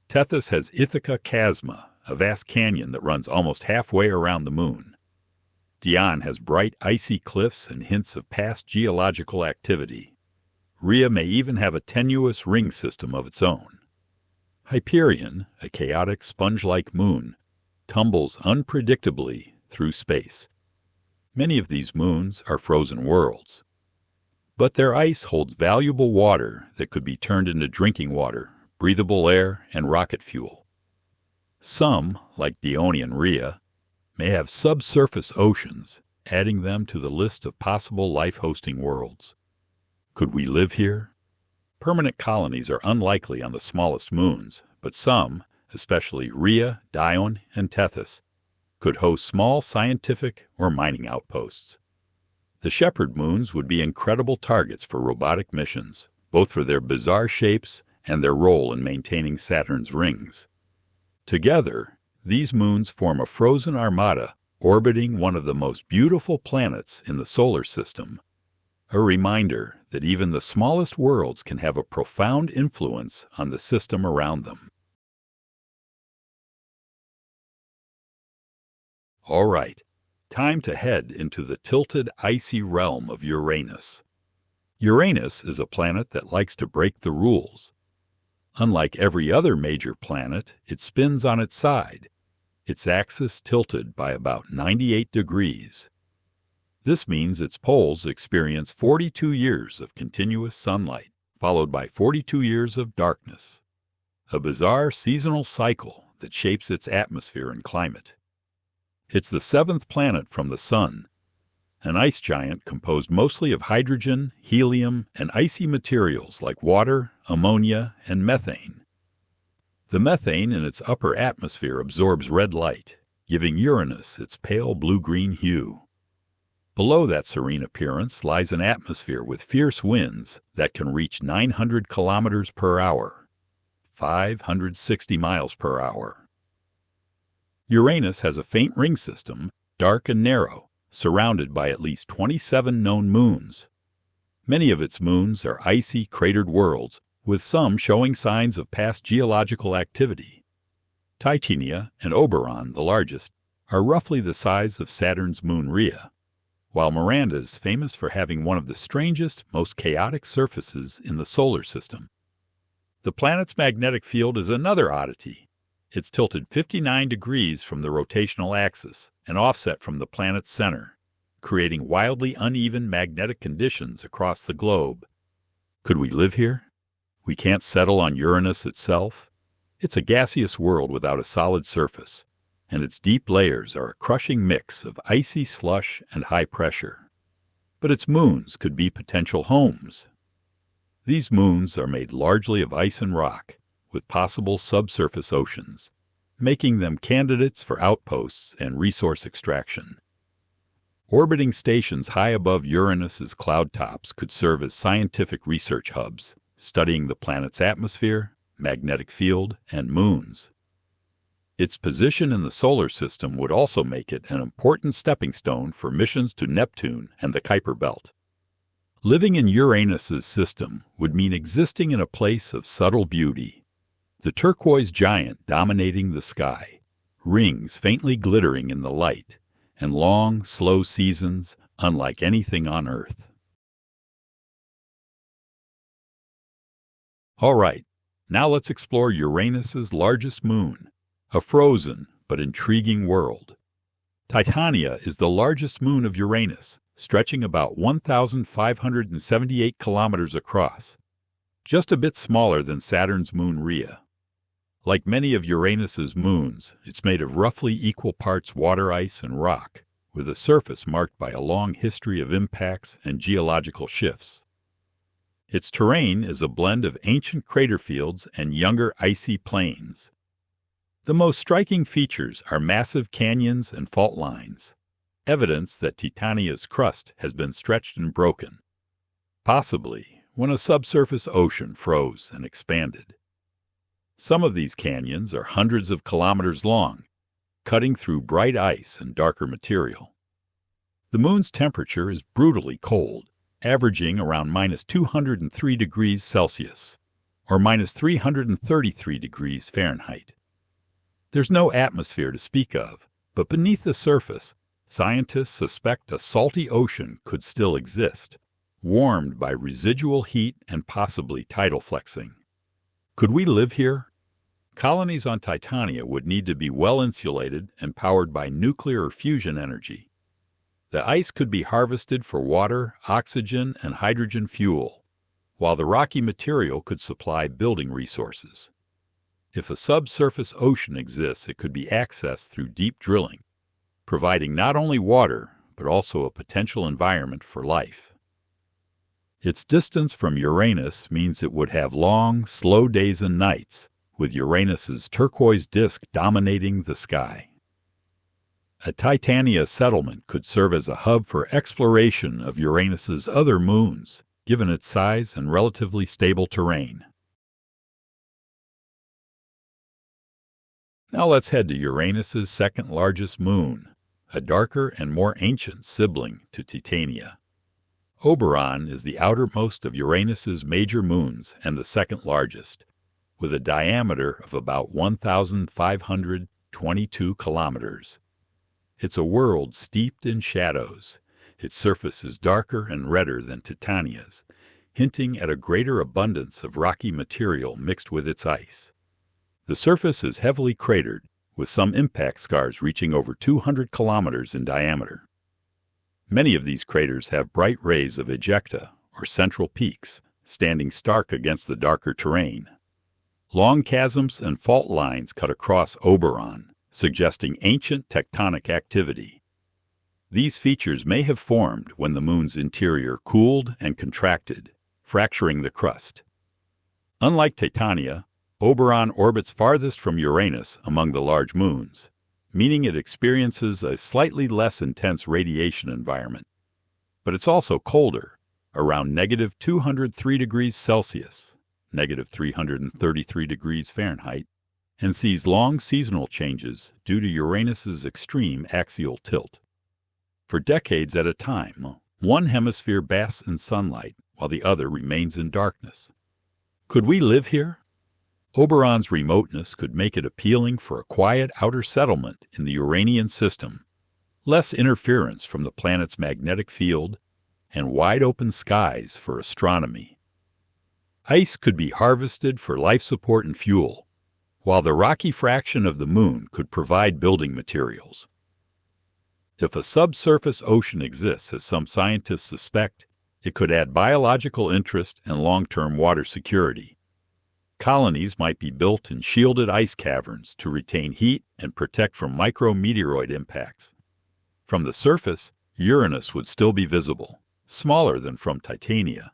Tethys has Ithaca Chasma, a vast canyon that runs almost halfway around the moon. Dione has bright icy cliffs and hints of past geological activity. Rhea may even have a tenuous ring system of its own. Hyperion, a chaotic sponge-like moon, tumbles unpredictably through space. Many of these moons are frozen worlds, but their ice holds valuable water that could be turned into drinking water, breathable air, and rocket fuel. Some, like Dione and Rhea, may have subsurface oceans, adding them to the list of possible life-hosting worlds. Could we live here? Permanent colonies are unlikely on the smallest moons, but some, especially Rhea, Dione, and Tethys, could host small scientific or mining outposts. The shepherd moons would be incredible targets for robotic missions, both for their bizarre shapes and their role in maintaining Saturn's rings. Together, these moons form a frozen armada orbiting one of the most beautiful planets in the solar system, a reminder that even the smallest worlds can have a profound influence on the system around them. All right, time to head into the tilted, icy realm of Uranus. Uranus is a planet that likes to break the rules. Unlike every other major planet, it spins on its side, its axis tilted by about 98 degrees. This means its poles experience 42 years of continuous sunlight, followed by 42 years of darkness, a bizarre seasonal cycle that shapes its atmosphere and climate. It's the seventh planet from the Sun, an ice giant composed mostly of hydrogen, helium, and icy materials like water, ammonia, and methane. The methane in its upper atmosphere absorbs red light, giving Uranus its pale blue-green hue. Below that serene appearance lies an atmosphere with fierce winds that can reach 900 kilometers per hour, 560 miles per hour. Uranus has a faint ring system, dark and narrow, surrounded by at least 27 known moons. Many of its moons are icy, cratered worlds, with some showing signs of past geological activity. Titania and Oberon, the largest, are roughly the size of Saturn's moon Rhea, while Miranda is famous for having one of the strangest, most chaotic surfaces in the solar system. The planet's magnetic field is another oddity. It's tilted 59 degrees from the rotational axis and offset from the planet's center, creating wildly uneven magnetic conditions across the globe. Could we live here? We can't settle on Uranus itself. It's a gaseous world without a solid surface, and its deep layers are a crushing mix of icy slush and high pressure. But its moons could be potential homes. These moons are made largely of ice and rock, with possible subsurface oceans, making them candidates for outposts and resource extraction. Orbiting stations high above Uranus's cloud tops could serve as scientific research hubs, studying the planet's atmosphere, magnetic field, and moons. Its position in the solar system would also make it an important stepping stone for missions to Neptune and the Kuiper Belt. Living in Uranus's system would mean existing in a place of subtle beauty. The turquoise giant dominating the sky, rings faintly glittering in the light, and long, slow seasons unlike anything on Earth. All right, now let's explore Uranus's largest moon, a frozen but intriguing world. Titania is the largest moon of Uranus, stretching about 1,578 kilometers across, just a bit smaller than Saturn's moon Rhea. Like many of Uranus's moons, it's made of roughly equal parts water ice and rock, with a surface marked by a long history of impacts and geological shifts. Its terrain is a blend of ancient crater fields and younger icy plains. The most striking features are massive canyons and fault lines, evidence that Titania's crust has been stretched and broken, possibly when a subsurface ocean froze and expanded. Some of these canyons are hundreds of kilometers long, cutting through bright ice and darker material. The moon's temperature is brutally cold, averaging around -203 degrees Celsius, or -333 degrees Fahrenheit. There's no atmosphere to speak of, but beneath the surface, scientists suspect a salty ocean could still exist, warmed by residual heat and possibly tidal flexing. Could we live here? Colonies on Titania would need to be well insulated and powered by nuclear or fusion energy. The ice could be harvested for water, oxygen, and hydrogen fuel, while the rocky material could supply building resources. If a subsurface ocean exists, it could be accessed through deep drilling, providing not only water, but also a potential environment for life. Its distance from Uranus means it would have long, slow days and nights, with Uranus's turquoise disk dominating the sky. A Titania settlement could serve as a hub for exploration of Uranus's other moons, given its size and relatively stable terrain. Now let's head to Uranus's second largest moon, a darker and more ancient sibling to Titania. Oberon is the outermost of Uranus's major moons and the second largest, with a diameter of about 1,522 kilometers. It's a world steeped in shadows. Its surface is darker and redder than Titania's, hinting at a greater abundance of rocky material mixed with its ice. The surface is heavily cratered, with some impact scars reaching over 200 kilometers in diameter. Many of these craters have bright rays of ejecta, or central peaks, standing stark against the darker terrain. Long chasms and fault lines cut across Oberon, suggesting ancient tectonic activity. These features may have formed when the moon's interior cooled and contracted, fracturing the crust. Unlike Titania, Oberon orbits farthest from Uranus among the large moons, meaning it experiences a slightly less intense radiation environment. But it's also colder, around -203 degrees Celsius, -333 degrees Fahrenheit, and sees long seasonal changes due to Uranus's extreme axial tilt. For decades at a time, one hemisphere basks in sunlight while the other remains in darkness. Could we live here? Oberon's remoteness could make it appealing for a quiet outer settlement in the Uranian system, less interference from the planet's magnetic field, and wide-open skies for astronomy. Ice could be harvested for life support and fuel, while the rocky fraction of the moon could provide building materials. If a subsurface ocean exists, as some scientists suspect, it could add biological interest and long-term water security. Colonies might be built in shielded ice caverns to retain heat and protect from micrometeoroid impacts. From the surface, Uranus would still be visible, smaller than from Titania,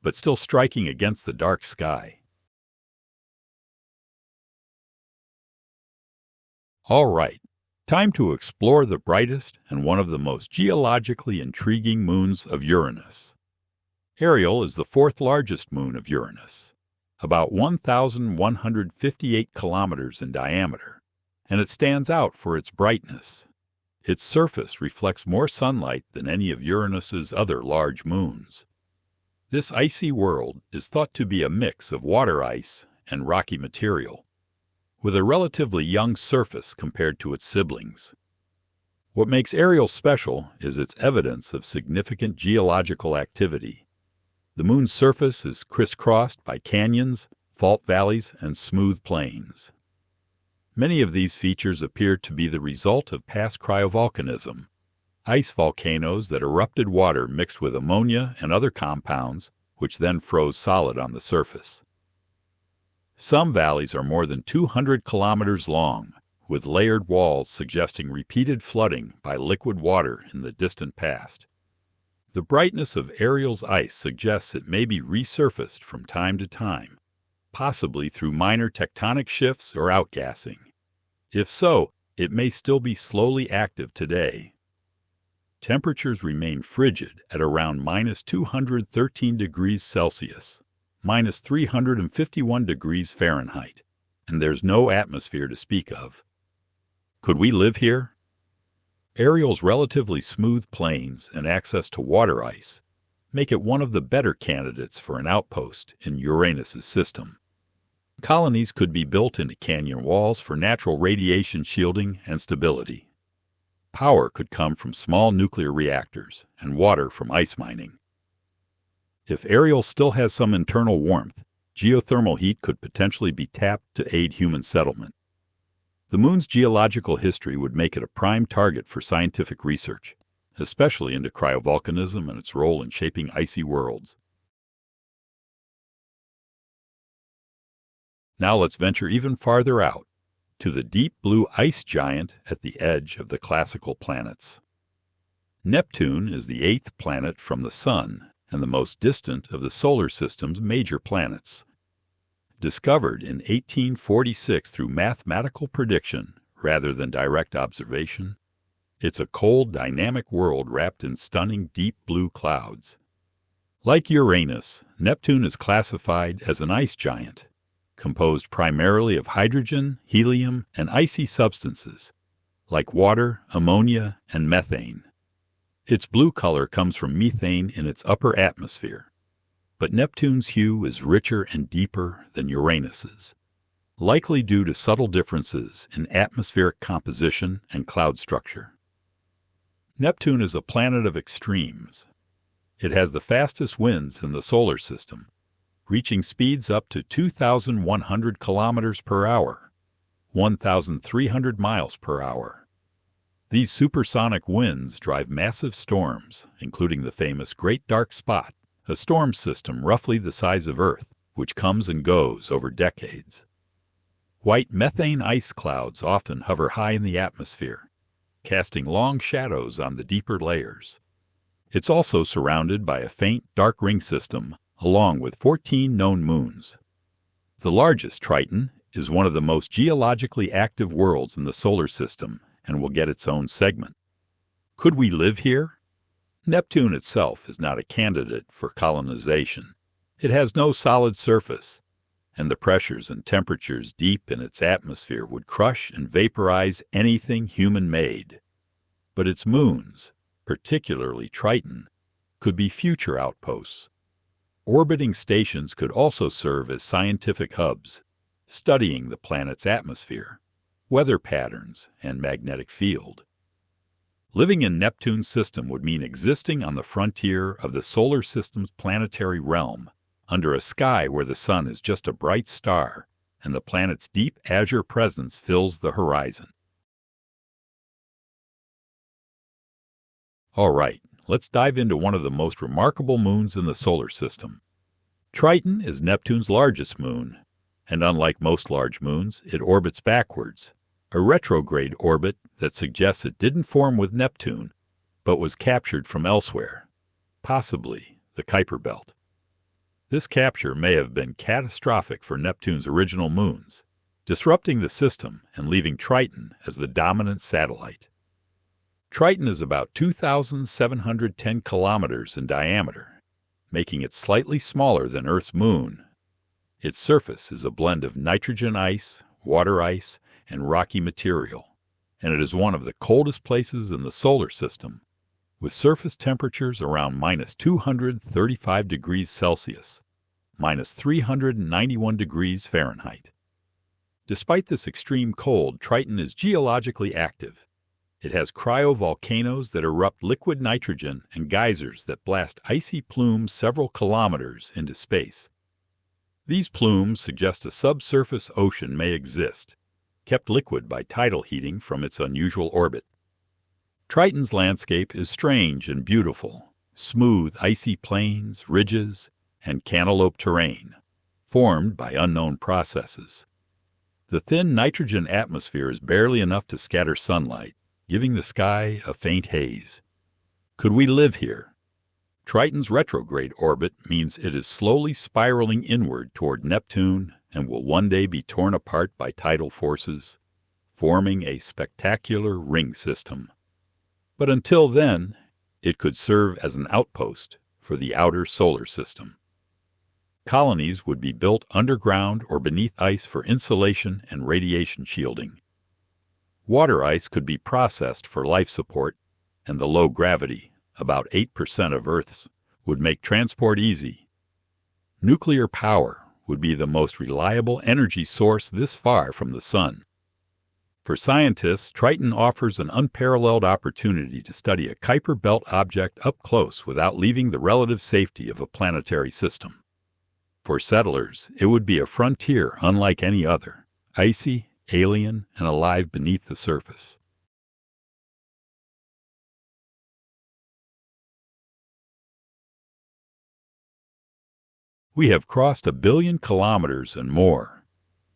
but still striking against the dark sky. All right, time to explore the brightest and one of the most geologically intriguing moons of Uranus. Ariel is the fourth largest moon of Uranus, about 1,158 kilometers in diameter, and it stands out for its brightness. Its surface reflects more sunlight than any of Uranus's other large moons. This icy world is thought to be a mix of water ice and rocky material, with a relatively young surface compared to its siblings. What makes Ariel special is its evidence of significant geological activity. The moon's surface is crisscrossed by canyons, fault valleys, and smooth plains. Many of these features appear to be the result of past cryovolcanism, ice volcanoes that erupted water mixed with ammonia and other compounds, which then froze solid on the surface. Some valleys are more than 200 kilometers long, with layered walls suggesting repeated flooding by liquid water in the distant past. The brightness of Ariel's ice suggests it may be resurfaced from time to time, possibly through minor tectonic shifts or outgassing. If so, it may still be slowly active today. Temperatures remain frigid at around minus 213 degrees Celsius, minus 351 degrees Fahrenheit, and there's no atmosphere to speak of. Could we live here? Ariel's relatively smooth plains and access to water ice make it one of the better candidates for an outpost in Uranus's system. Colonies could be built into canyon walls for natural radiation shielding and stability. Power could come from small nuclear reactors and water from ice mining. If Ariel still has some internal warmth, geothermal heat could potentially be tapped to aid human settlement. The moon's geological history would make it a prime target for scientific research, especially into cryovolcanism and its role in shaping icy worlds. Now let's venture even farther out, to the deep blue ice giant at the edge of the classical planets. Neptune is the eighth planet from the Sun and the most distant of the solar system's major planets. Discovered in 1846 through mathematical prediction rather than direct observation, it's a cold, dynamic world wrapped in stunning deep blue clouds. Like Uranus, Neptune is classified as an ice giant, composed primarily of hydrogen, helium, and icy substances, like water, ammonia, and methane. Its blue color comes from methane in its upper atmosphere, but Neptune's hue is richer and deeper than Uranus's, likely due to subtle differences in atmospheric composition and cloud structure. Neptune is a planet of extremes. It has the fastest winds in the solar system, reaching speeds up to 2,100 kilometers per hour, 1,300 miles per hour. These supersonic winds drive massive storms, including the famous Great Dark Spot, a storm system roughly the size of Earth, which comes and goes over decades. White methane ice clouds often hover high in the atmosphere, casting long shadows on the deeper layers. It's also surrounded by a faint dark ring system, along with 14 known moons. The largest, Triton, is one of the most geologically active worlds in the solar system and will get its own segment. Could we live here? Neptune itself is not a candidate for colonization. It has no solid surface, and the pressures and temperatures deep in its atmosphere would crush and vaporize anything human-made. But its moons, particularly Triton, could be future outposts. Orbiting stations could also serve as scientific hubs, studying the planet's atmosphere, weather patterns, and magnetic field. Living in Neptune's system would mean existing on the frontier of the solar system's planetary realm, under a sky where the sun is just a bright star and the planet's deep azure presence fills the horizon. All right, let's dive into one of the most remarkable moons in the solar system. Triton is Neptune's largest moon, and unlike most large moons, it orbits backwards, a retrograde orbit that suggests it didn't form with Neptune, but was captured from elsewhere, possibly the Kuiper Belt. This capture may have been catastrophic for Neptune's original moons, disrupting the system and leaving Triton as the dominant satellite. Triton is about 2,710 kilometers in diameter, making it slightly smaller than Earth's moon. Its surface is a blend of nitrogen ice, water ice, and rocky material, and it is one of the coldest places in the solar system, with surface temperatures around minus 235 degrees Celsius, minus 391 degrees Fahrenheit. Despite this extreme cold, Triton is geologically active. It has cryovolcanoes that erupt liquid nitrogen and geysers that blast icy plumes several kilometers into space. These plumes suggest a subsurface ocean may exist, kept liquid by tidal heating from its unusual orbit. Triton's landscape is strange and beautiful, smooth icy plains, ridges, and cantaloupe terrain, formed by unknown processes. The thin nitrogen atmosphere is barely enough to scatter sunlight, giving the sky a faint haze. Could we live here? Triton's retrograde orbit means it is slowly spiraling inward toward Neptune and will one day be torn apart by tidal forces, forming a spectacular ring system. But until then, it could serve as an outpost for the outer solar system. Colonies would be built underground or beneath ice for insulation and radiation shielding. Water ice could be processed for life support, and the low gravity, about 8% of Earth's, would make transport easy. Nuclear power would be the most reliable energy source this far from the Sun. For scientists, Triton offers an unparalleled opportunity to study a Kuiper Belt object up close without leaving the relative safety of a planetary system. For settlers, it would be a frontier unlike any other, icy, alien, and alive beneath the surface. We have crossed 1 billion kilometers and more,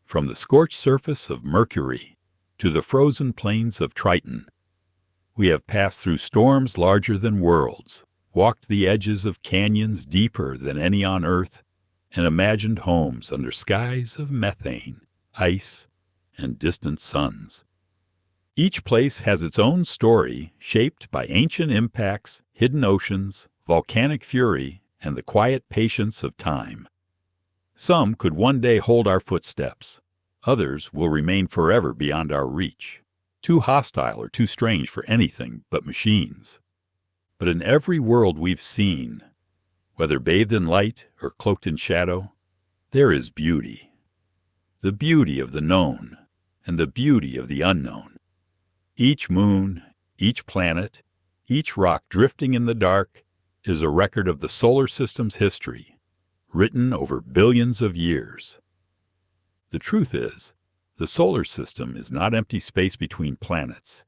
from the scorched surface of Mercury to the frozen plains of Triton. We have passed through storms larger than worlds, walked the edges of canyons deeper than any on Earth, and imagined homes under skies of methane, ice, and distant suns. Each place has its own story, shaped by ancient impacts, hidden oceans, volcanic fury, and the quiet patience of time. Some could one day hold our footsteps. Others will remain forever beyond our reach, too hostile or too strange for anything but machines. But in every world we've seen, whether bathed in light or cloaked in shadow, there is beauty. The beauty of the known and the beauty of the unknown. Each moon, each planet, each rock drifting in the dark is a record of the solar system's history, written over billions of years. The truth is, the solar system is not empty space between planets.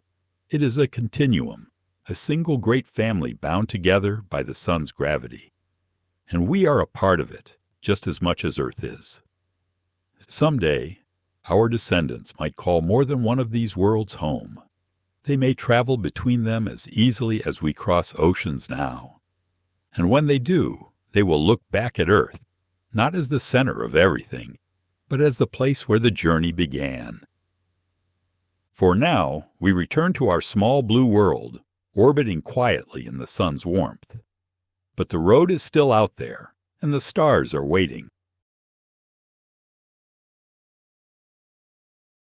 It is a continuum, a single great family bound together by the sun's gravity. And we are a part of it, just as much as Earth is. Someday, our descendants might call more than one of these worlds home. They may travel between them as easily as we cross oceans now. And when they do, they will look back at Earth, not as the center of everything, but as the place where the journey began. For now, we return to our small blue world, orbiting quietly in the sun's warmth. But the road is still out there, and the stars are waiting.